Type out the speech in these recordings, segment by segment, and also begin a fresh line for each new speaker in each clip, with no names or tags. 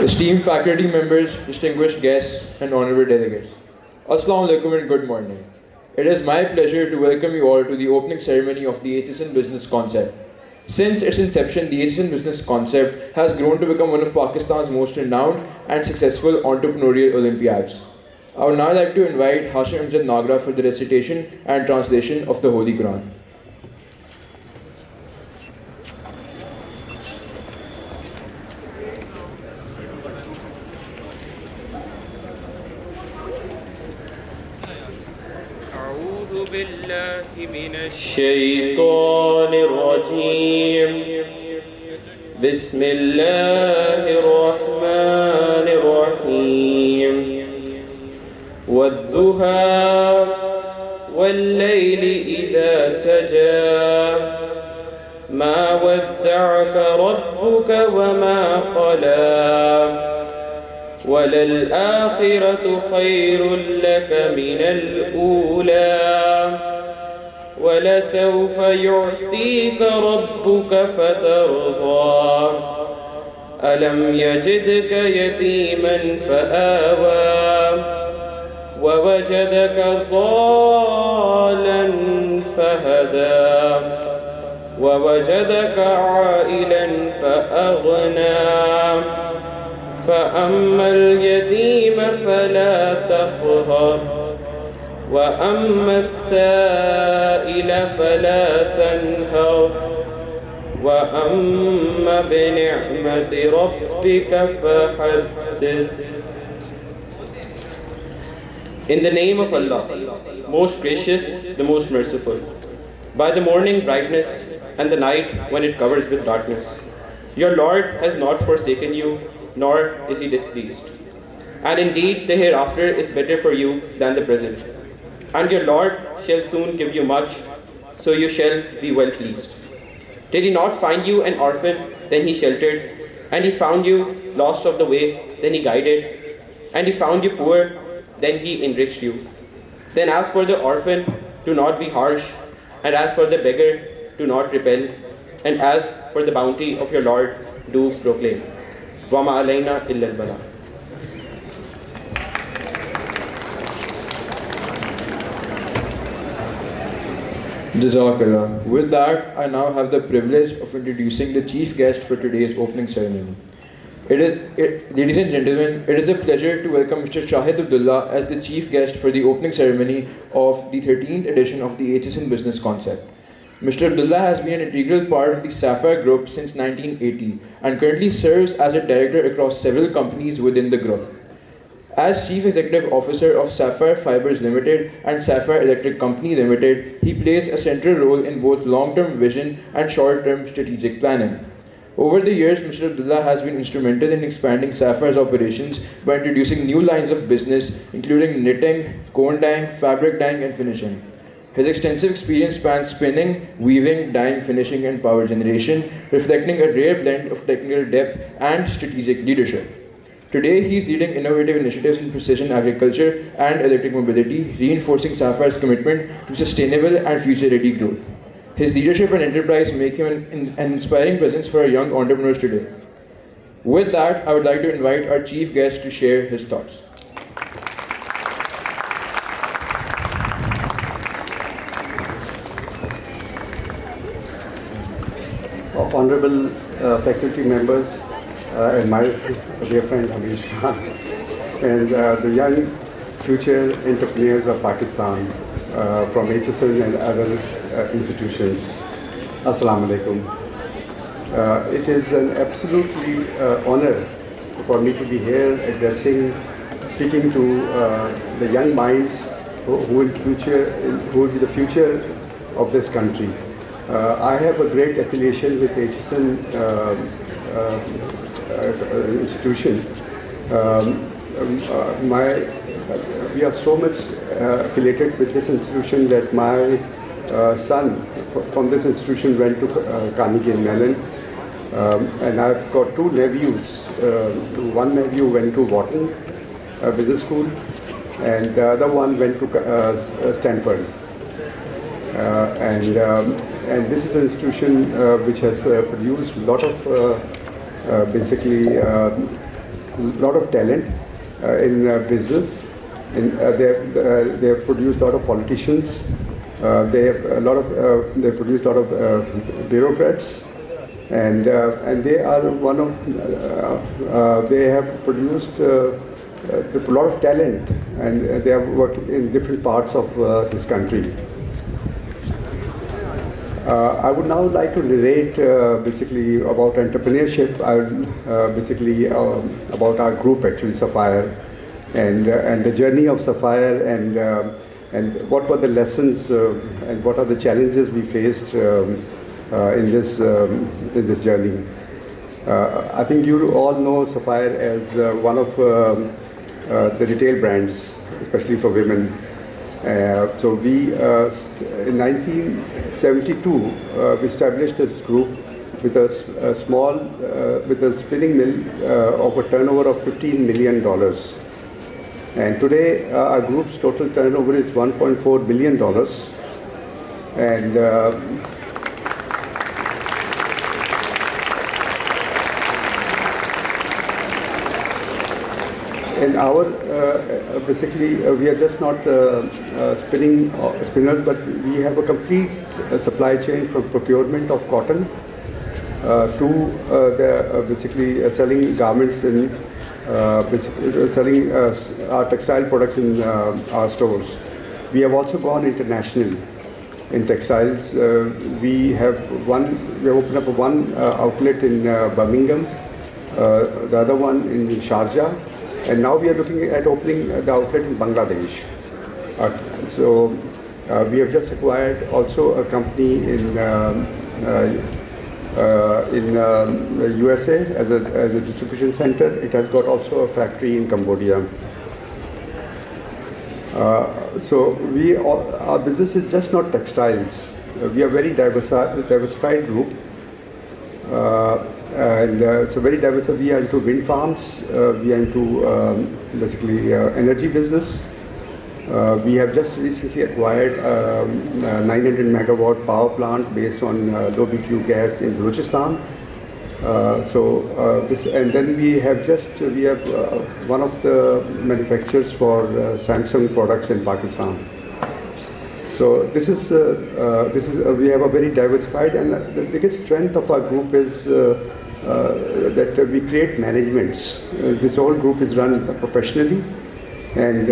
Esteemed faculty members, distinguished guests, and honorable delegates. Assalamu alaikum and good morning. It is my pleasure to welcome you all to the opening ceremony of the AITCHISON Business Concept. Since its inception, the AITCHISON Business Concept has grown to become one of Pakistan's most renowned and successful entrepreneurial Olympiads. I would now like to invite Hashim Amjad Nagra for the recitation and translation of the Holy Quran.
أعوذ بالله من الشيطان الرجيم بسم الله الرحمن الرحيم والضحى والليل إذا سجى ما ودعك ربك وما قلى وللآخرة خير لك من الأولى ولسوف يعطيك ربك فترضى ألم يجدك يتيما فآوى ووجدك ضالا فهدى ووجدك عائلا فأغنى فأما اليتيم فلا تقهر وأما السائل فلا تنهر وأما بنعمة ربك فحدث. In the name of Allah, most gracious, the most merciful. By the morning brightness and the night when it covers with darkness, your Lord has not forsaken you, nor is He displeased. And indeed the hereafter is better for you than the present. And your Lord shall soon give you much, so you shall be well pleased. Did He not find you an orphan, then He sheltered, and He found you lost of the way, then He guided, and He found you poor, then He enriched you. Then as for the orphan, do not be harsh, and as for the beggar, do not repel, and as for the bounty of your Lord, do proclaim. وَمَا عَلَيْنَا إِلَّا الْبَلَاغُ.
Jazakallah. With that, I now have the privilege of introducing the chief guest for today's opening ceremony. Ladies and gentlemen, it is a pleasure to welcome Mr. Shahid Abdullah as the chief guest for the opening ceremony of the 13th edition of the AITCHISON Business Concept. Mr. Abdullah has been an integral part of the Sapphire Group since 1980 and currently serves as a director across several companies within the group. As Chief Executive Officer of Sapphire Fibers Limited and Sapphire Electric Company Limited, he plays a central role in both long-term vision and short-term strategic planning. Over the years, Mr. Abdullah has been instrumental in expanding Sapphire's operations by introducing new lines of business, including knitting, cone dyeing, fabric dyeing, and finishing. His extensive experience spans spinning, weaving, dyeing, finishing, and power generation, reflecting a rare blend of technical depth and strategic leadership. Today, he is leading innovative initiatives in precision agriculture and electric mobility, reinforcing Sapphire's commitment to sustainable and future-ready growth. His leadership and enterprise make him an inspiring presence for our young entrepreneurs today. With that, I would like to invite our chief guest to share his thoughts.
Honorable faculty members and my dear friend Hamish Khan and the young future entrepreneurs of Pakistan from AITCHISON and other institutions. Assalamu alaikum. It is an absolutely honor for me to be here speaking to the young minds who will be the future of this country. I have a great affiliation with AITCHISON institution. We are so much affiliated with this institution that my son from this institution went to Carnegie Mellon, and I've got two nephews. One nephew went to Wharton Business School, and the other one went to Stanford. And this is an institution which has produced a lot of basically lot of talent in business. They have produced a lot of politicians. They produced a lot of bureaucrats, and they are one of they have produced a lot of talent, and they are working in different parts of this country. I would now like to narrate basically about entrepreneurship. Basically about our group, actually, Sapphire, and the journey of Sapphire, and what were the lessons and what are the challenges we faced in this journey. I think you all know Sapphire as one of the retail brands, especially for women. So we, in 1972, we established this group with a small, with a spinning mill of a turnover of $15 million. And today, our group's total turnover is $1.4 billion. And our basically we are just not spinners, but we have a complete supply chain from procurement of cotton to basically selling garments and selling our textile products in our stores. We have also gone international in textiles. We have opened up one outlet in Birmingham, the other one in Sharjah. And now we are looking at opening the outlet in Bangladesh. So we have just acquired also a company in the USA as a distribution center. It has got also a factory in Cambodia. So our business is just not textiles. We are very diversified group. And so very diverse. We are into wind farms. We are into basically energy business. We have just recently acquired 900 megawatt power plant based on low BTU gas in Balochistan. And then we have one of the manufacturers for Samsung products in Pakistan. So this is we have a very diversified, and the biggest strength of our group is that we create managements. This whole group is run professionally, and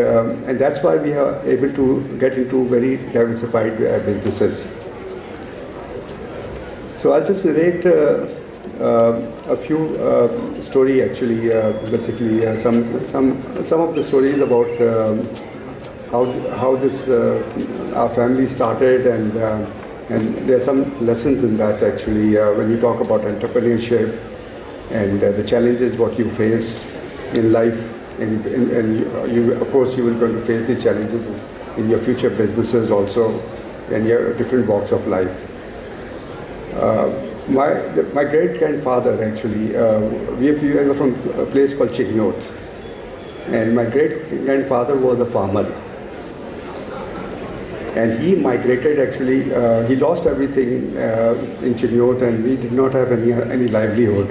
that's why we are able to get into very diversified businesses. So I'll just narrate a few story, actually, basically some of the stories about how this our family started, and there are some lessons in that, actually, when you talk about entrepreneurship and the challenges what you face in life, and you of course you will going to face these challenges in your future businesses also, and your different walks of life. My great grandfather, actually, we are from a place called Chignot, and my great grandfather was a farmer. And he migrated, actually, he lost everything in Chignot, and we did not have any livelihood.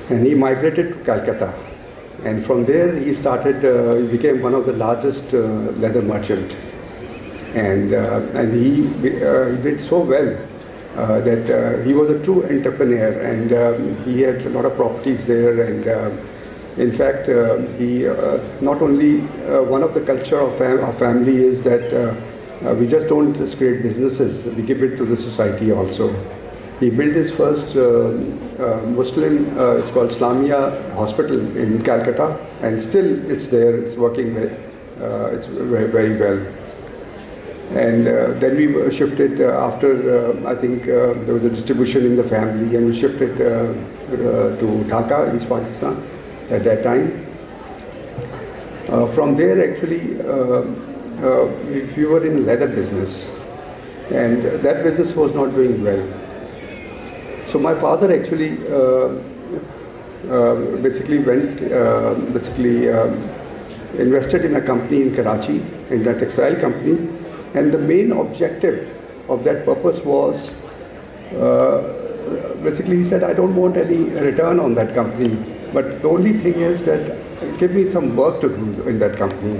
And he migrated to Calcutta. And from there he he became one of the largest leather merchant. And he did so well that he was a true entrepreneur, and he had a lot of properties there. And in fact, he not only one of the culture of our family is that we just don't just create businesses, we give it to the society also. He built his first Muslim, it's called Islamia Hospital in Calcutta, and still it's there, it's working it's very well. And then we shifted after, I think there was a distribution in the family, and we shifted to Dhaka, East Pakistan at that time. From there, actually, we were in leather business, and that business was not doing well. So my father actually basically invested in a company in Karachi, in a textile company, and the main objective of that purpose was basically he said, I don't want any return on that company. But the only thing is that give me some work to do in that company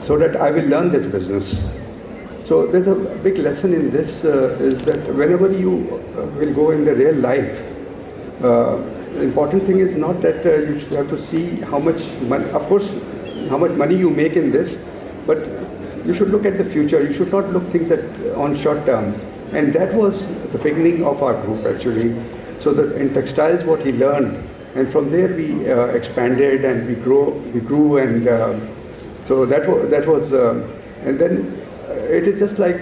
so that I will learn this business. So there's a big lesson in this is that whenever you will go in the real life, the important thing is not that you should have to see how much money, of course, how much money you make in this, but you should look at the future. You should not look things on short term. And that was the beginning of our group actually. So that in textiles, what he learned, and from there we expanded and we grew, and so that was, and then it is just like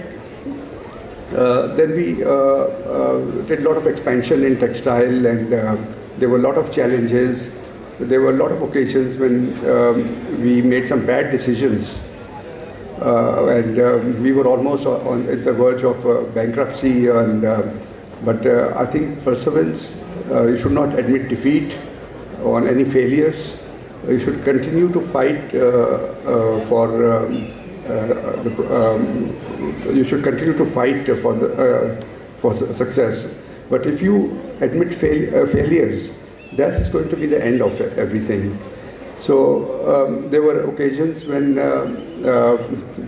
then we did a lot of expansion in textile, and there were a lot of challenges. There were a lot of occasions when we made some bad decisions, and we were almost at the verge of bankruptcy. And but I think perseverance. You should not admit defeat on any failures. You should continue to fight you should continue to fight for success. But if you admit failures, that's going to be the end of everything. So there were occasions when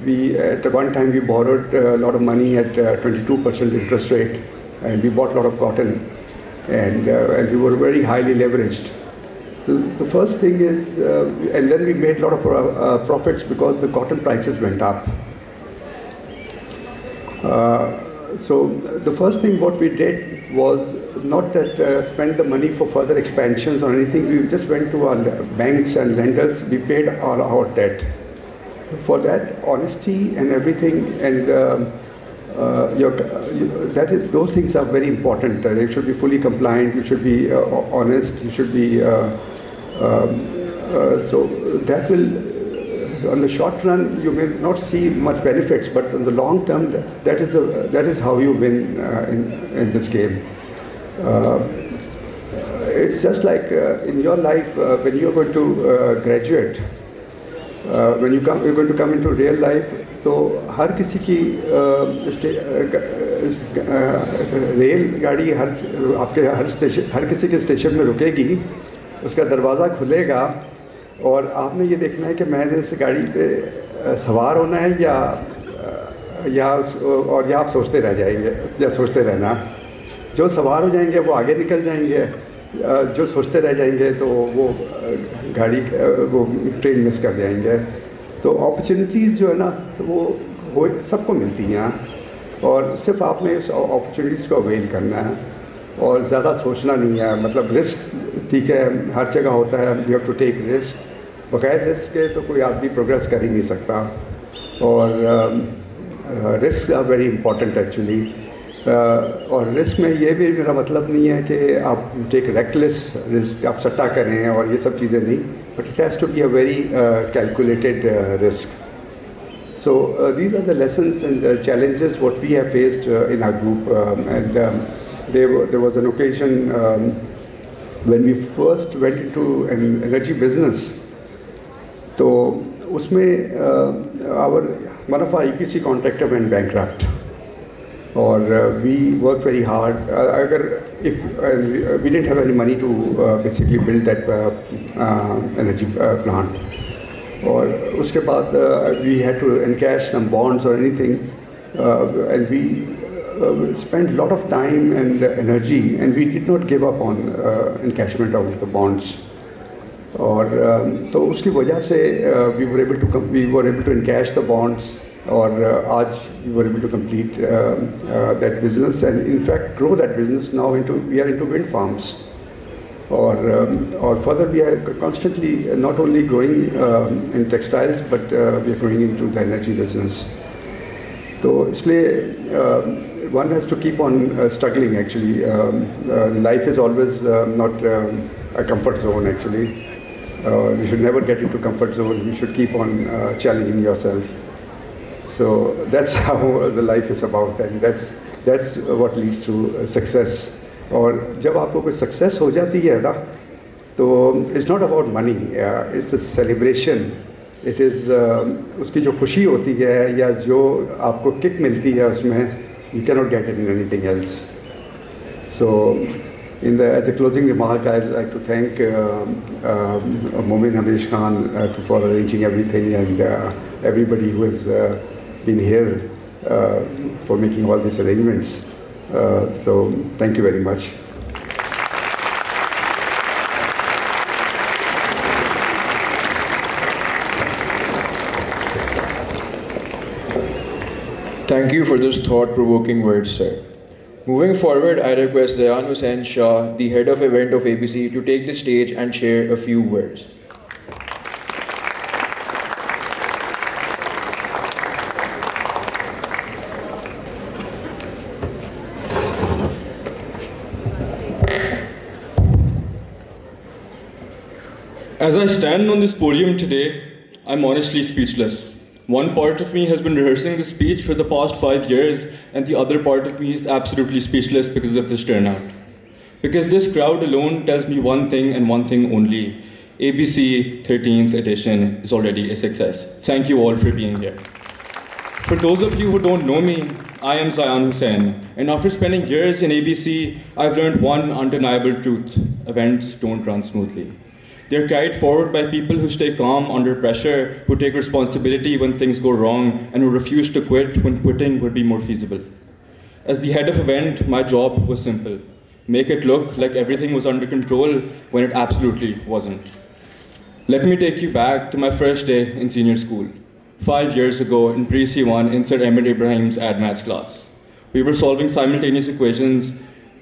we, at one time, we borrowed a lot of money at 22% interest rate, and we bought a lot of cotton, and we were very highly leveraged. The first thing is, and then we made a lot of profits because the cotton prices went up. So the first thing what we did was not that spend the money for further expansions or anything. We just went to our banks and lenders. We paid all our debt. For that, honesty and everything, and those things are very important. You should be fully compliant. You should be honest. You should be so that will. On the short run, you may not see much benefits, but on the long term, that is how you win in this game. It's just like in your life when you're going to graduate, when you're going to come into real life. तो हर किसी की rail गाड़ी आपके हर किसी के station में रुकेगी, उसका दरवाज़ा खुलेगा, और आपने ये देखना है कि मैंने इस गाड़ी पे सवार होना है या आप सोचते रह जाएंगे, या सोचते रहना। जो सवार हो जाएंगे वो आगे निकल जाएंगे, जो सोचते रह जाएंगे तो वो ट्रेन मिस कर जाएंगे। तो अपॉर्चुनिटीज़ जो है ना, तो वो सबको मिलती हैं, और सिर्फ आपने उस अपॉर्चुनिटीज़ को अवेल करना है और ज़्यादा सोचना नहीं है। मतलब रिस्क ठीक है, हर जगह होता है, you have to take risk. बगैर रिस्क के तो कोई आदमी प्रोग्रेस कर ही नहीं सकता, और risk are very important actually. और रिस्क में ये भी मेरा मतलब नहीं है कि आप टेक रेकलेस रिस्क, आप सट्टा करें और ये सब चीज़ें नहीं, but it has to be a very calculated risk. So these are the lessons and the challenges what we have faced in our group, and there was an occasion when we first went into an energy business. तो उसमें one of our EPC contractor went bankrupt, or we worked very hard. We didn't have any money to basically build that energy plant. और उसके बाद we had to encash some bonds or anything, and we spent a lot of time and energy, and we did not give up on encashment of the bonds. और तो उसकी वजह से we were able to encash the bonds, और आज we were able to complete that business, and in fact grow that business. Now we are into wind farms. Or further, we are constantly not only growing in textiles, but we are growing into the energy business. So इसलिए one has to keep on struggling actually. Life is always not a comfort zone actually. You should never get into comfort zone. You should keep on challenging yourself. So that's how the life is about, and that's what leads to success. और जब आपको कोई success हो जाती है ना, तो it's not about money, it's a celebration. It is उसकी जो खुशी होती है या जो आपको किक मिलती है उसमें, you can not get it in anything else. So At the closing remark, I'd like to thank Momin Hamish Khan for arranging everything, and everybody who has been here for making all these arrangements. So thank you very much.
Thank you for those thought-provoking words, sir. Moving forward, I request Zayan Hussain Shah, the head of event of ABC, to take the stage and share a few words.
As I stand on this podium today, I'm honestly speechless. One part of me has been rehearsing the speech for the past 5 years, and the other part of me is absolutely speechless because of this turnout. Because this crowd alone tells me one thing and one thing only. ABC 13th edition is already a success. Thank you all for being here. For those of you who don't know me, I am Zayan Hussain, and after spending years in ABC, I've learned one undeniable truth: events don't run smoothly. They're carried forward by people who stay calm under pressure, who take responsibility when things go wrong, and who refuse to quit when quitting would be more feasible. As the head of event, my job was simple: make it look like everything was under control when it absolutely wasn't. Let me take you back to my first day in senior school. 5 years ago in pre-C1 in Sir Ahmed Ibrahim's ad maths class. We were solving simultaneous equations,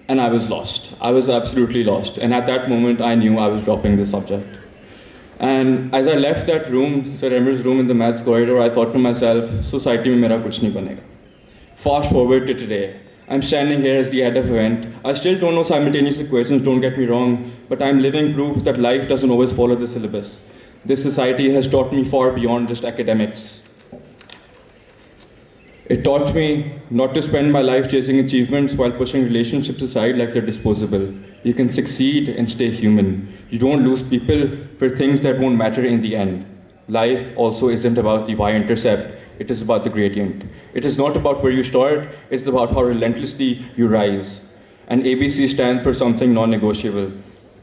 and I was lost. I was absolutely lost. And at that moment, I knew I was dropping the subject. And as I left that room, Sir Ahmed's room in the maths corridor, I thought to myself, society mein mera kuch nahi banega. Fast forward to today. I'm standing here as the head of event. I still don't know simultaneous equations, don't get me wrong, but I'm living proof that life doesn't always follow the syllabus. This society has taught me far beyond just academics. It taught me not to spend my life chasing achievements while pushing relationships aside like they're disposable. You can succeed and stay human. You don't lose people for things that won't matter in the end. Life also isn't about the y-intercept, it is about the gradient. It is not about where you start, it's about how relentlessly you rise. And ABC stands for something non-negotiable: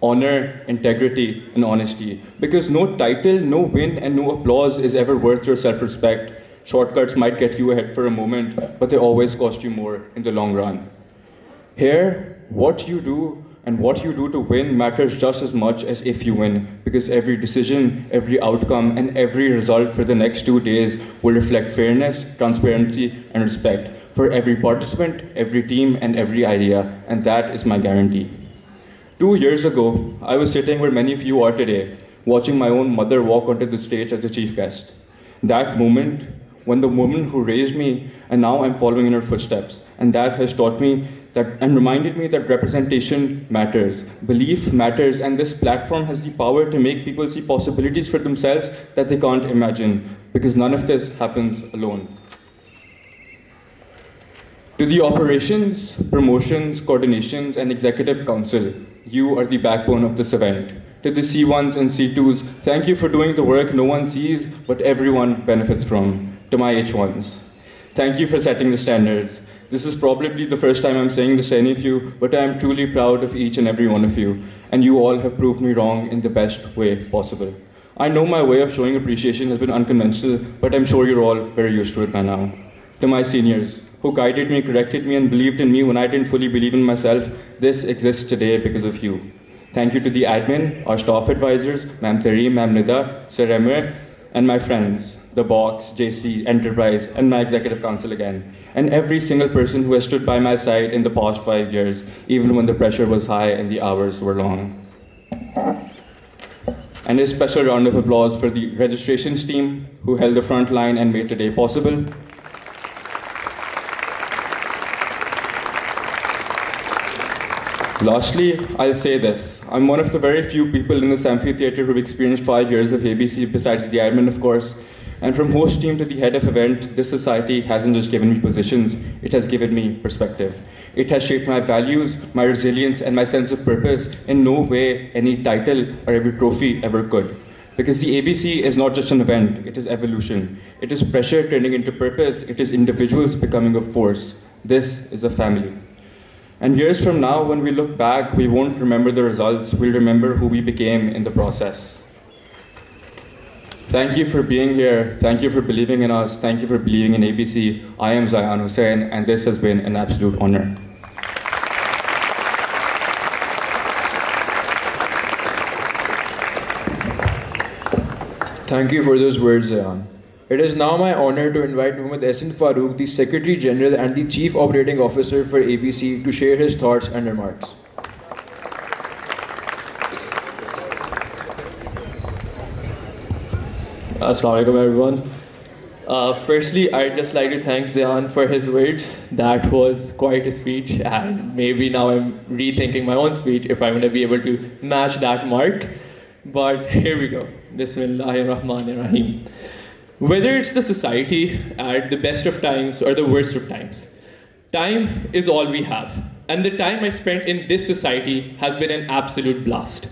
honor, integrity, and honesty. Because no title, no win, and no applause is ever worth your self-respect. Shortcuts might get you ahead for a moment, but they always cost you more in the long run. Here, what you do and what you do to win matters just as much as if you win, because every decision, every outcome, and every result for the next 2 days will reflect fairness, transparency, and respect for every participant, every team, and every idea, and that is my guarantee. 2 years ago, I was sitting where many of you are today, watching my own mother walk onto the stage as the chief guest. That moment, when the woman who raised me, and now I'm following in her footsteps. And that has taught me that and reminded me that representation matters, belief matters, and this platform has the power to make people see possibilities for themselves that they can't imagine, because none of this happens alone. To the operations, promotions, coordinations, and executive council, you are the backbone of this event. To the C1s and C2s, thank you for doing the work no one sees, but everyone benefits from. To my H1s, thank you for setting the standards. This is probably the first time I'm saying this to any of you, but I am truly proud of each and every one of you, and you all have proved me wrong in the best way possible. I know my way of showing appreciation has been unconventional, but I'm sure you're all very used to it by now. To my seniors, who guided me, corrected me, and believed in me when I didn't fully believe in myself, this exists today because of you. Thank you to the admin, our staff advisors, Ma'am Tareem, Ma'am Nida, Sir Emir, and my friends, the Box, JC, Enterprise, and my executive council again, and every single person who has stood by my side in the past 5 years, even when the pressure was high and the hours were long. And a special round of applause for the registrations team who held the front line and made today possible. Lastly, I'll say this. I'm one of the very few people in this amphitheater who've experienced 5 years of ABC, besides the admin, of course. And from host team to the head of event, this society hasn't just given me positions, it has given me perspective. It has shaped my values, my resilience, and my sense of purpose in no way any title or every trophy ever could. Because the ABC is not just an event, it is evolution. It is pressure turning into purpose, it is individuals becoming a force. This is a family. And years from now, when we look back, we won't remember the results, we'll remember who we became in the process. Thank you for being here. Thank you for believing in us. Thank you for believing in ABC. I am Zayan Hussain, and this has been an absolute honor.
Thank you for those words, Zayan. It is now my honor to invite Muhammad Ehsan Farooq, the Secretary General and the Chief Operating Officer for ABC, to share his thoughts and remarks.
Assalamu alaikum everyone. Firstly, I'd just like to thank Zayan for his words. That was quite a speech, and maybe now I'm rethinking my own speech if I'm going to be able to match that mark. But here we go. Bismillahirrahmanirrahim. Whether it's the society at the best of times or the worst of times, time is all we have. And the time I spent in this society has been an absolute blast.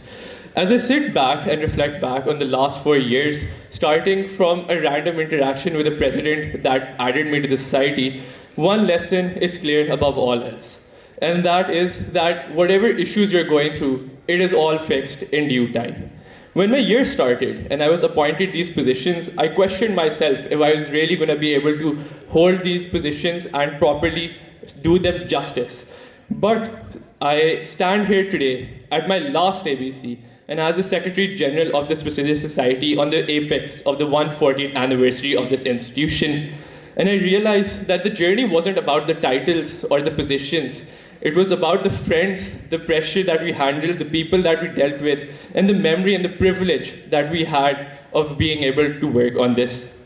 As I sit back and reflect back on the last 4 years, starting from a random interaction with a president that added me to the society, one lesson is clear above all else. And that is that whatever issues you're going through, it is all fixed in due time. When my year started and I was appointed these positions, I questioned myself if I was really going to be able to hold these positions and properly do them justice. But I stand here today at my last ABC and as the Secretary General of this prestigious society on the apex of the 140th anniversary of this institution. And I realized that the journey wasn't about the titles or the positions. It was about the friends, the pressure that we handled, the people that we dealt with, and the memory and the privilege that we had of being able to work on this.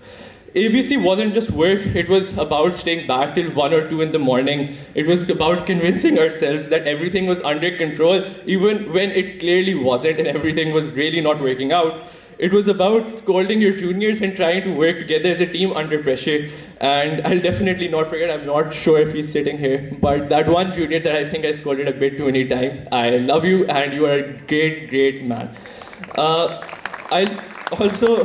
ABC wasn't just work, it was about staying back till 1 or 2 in the morning. It was about convincing ourselves that everything was under control, even when it clearly wasn't and everything was really not working out. It was about scolding your juniors and trying to work together as a team under pressure. And I'll definitely not forget, I'm not sure if he's sitting here, but that one junior that I think I scolded a bit too many times. I love you and you are a great, great man. I'll also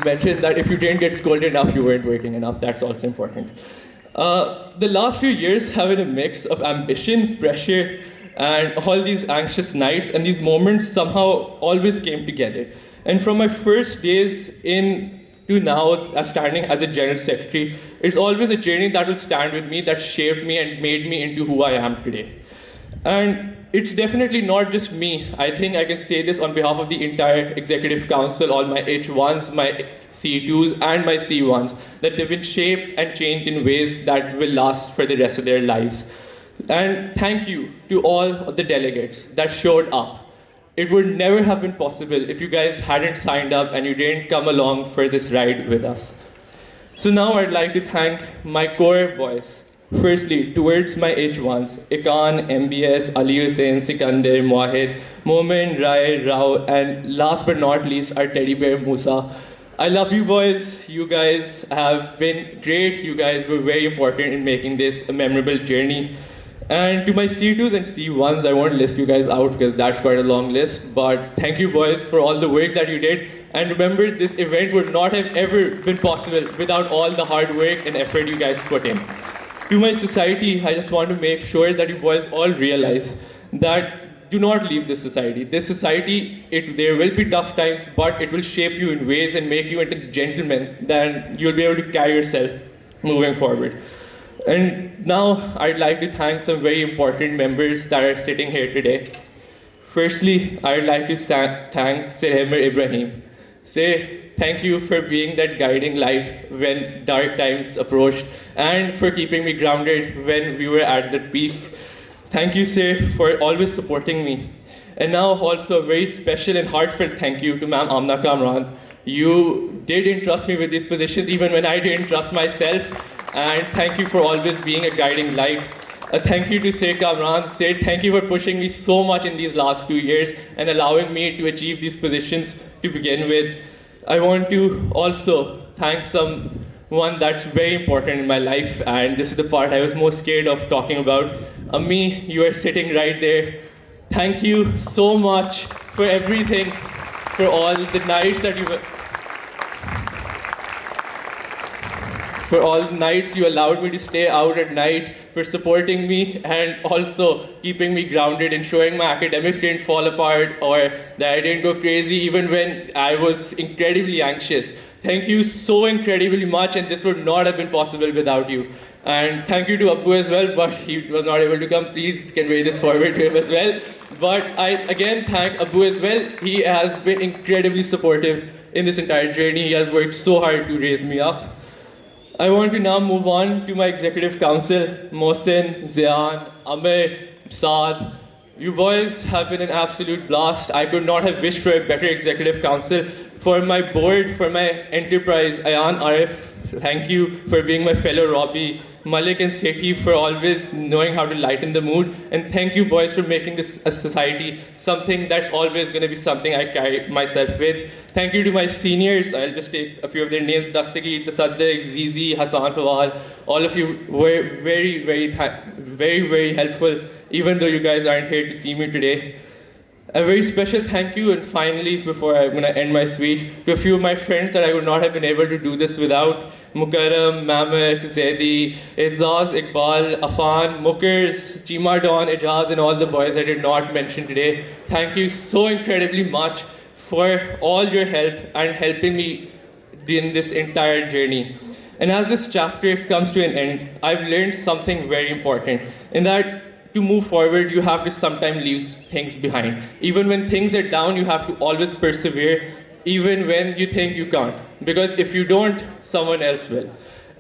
mention that if you didn't get scolded enough, you weren't working enough. That's also important. The last few years have been a mix of ambition, pressure, and all these anxious nights, and these moments somehow always came together. And from my first days in to now, standing as a General Secretary, it's always a journey that will stand with me, that shaped me and made me into who I am today. And it's definitely not just me. I think I can say this on behalf of the entire Executive Council, all my H1s, my C2s, and my C1s, that they've been shaped and changed in ways that will last for the rest of their lives. And thank you to all of the delegates that showed up. It would never have been possible if you guys hadn't signed up and you didn't come along for this ride with us. So now I'd like to thank my core boys. Firstly, towards my H1s, Ikan, MBS, Ali Hussain, Sikandar, Mohid, Momin, Rai, Rao, and last but not least, our teddy bear Musa. I love you boys. You guys have been great. You guys were very important in making this a memorable journey. And to my C2s and C1s, I won't list you guys out because that's quite a long list, but thank you boys for all the work that you did. And remember, this event would not have ever been possible without all the hard work and effort you guys put in. To my society, I just want to make sure that you boys all realize that do not leave this society. This society, there will be tough times, but it will shape you in ways and make you into gentlemen that you'll be able to carry yourself moving forward. And now I'd like to thank some very important members that are sitting here today. Firstly, I'd like to thank Sir Ibrahim. Sir, thank you for being that guiding light when dark times approached and for keeping me grounded when we were at the peak. Thank you, sir, for always supporting me. And now also a very special and heartfelt thank you to Ma'am Amna Kamran. You did entrust me with these positions even when I didn't trust myself. And thank you for always being a guiding light. A thank you to Sir Kamran. Sir, thank you for pushing me so much in these last 2 years and allowing me to achieve these positions to begin with. I want to also thank someone that's very important in my life, and this is the part I was most scared of talking about. Ammi, you are sitting right there. Thank you so much for everything, for all the nights that you allowed me to stay out at night, for supporting me and also keeping me grounded, ensuring my academics didn't fall apart or that I didn't go crazy even when I was incredibly anxious. Thank you so incredibly much, and this would not have been possible without you. And thank you to Abu as well, but he was not able to come. Please convey this forward to him as well. But I again thank Abu as well. He has been incredibly supportive in this entire journey. He has worked so hard to raise me up. I want to now move on to my executive council, Mohsin, Zian, Amir, Saad. You boys have been an absolute blast. I could not have wished for a better executive council. For my board, for my enterprise, Ayan, Arif, thank you for being my fellow Robbie. Malik and Sethi for always knowing how to lighten the mood. And thank you boys for making this a society something that's always going to be something I carry myself with. Thank you to my seniors. I'll just take a few of their names. Dastagi, Tasaddiq, Zizi, Hassan Fawal. All of you were very helpful, even though you guys aren't here to see me today. A very special thank you, and finally, before I'm going to end my speech, to a few of my friends that I would not have been able to do this without. Mukarram, Mamek, Zaidi, Izaz, Iqbal, Afan, Mukers, Chima Don, Ijaz, and all the boys I did not mention today. Thank you so incredibly much for all your help and helping me in this entire journey. And as this chapter comes to an end, I've learned something very important, in that to move forward, you have to sometimes leave things behind. Even when things are down, you have to always persevere, even when you think you can't. Because if you don't, someone else will.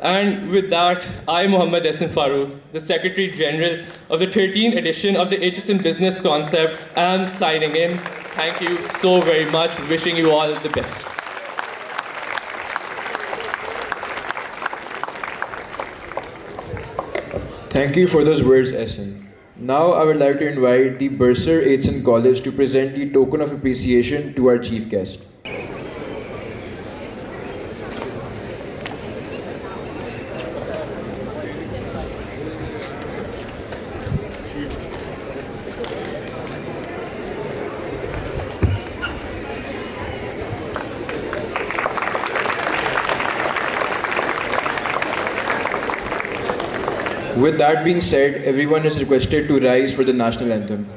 And with that, I, Muhammad Ehsan Farooq, the Secretary General of the 13th edition of the AITCHISON Business Concept, am signing in. Thank you so very much. Wishing you all the best.
Thank you for those words, Ehsan. Now I would like to invite the Bursar AITCHISON College to present the token of appreciation to our chief guest. With that being said, everyone is requested to rise for the national anthem.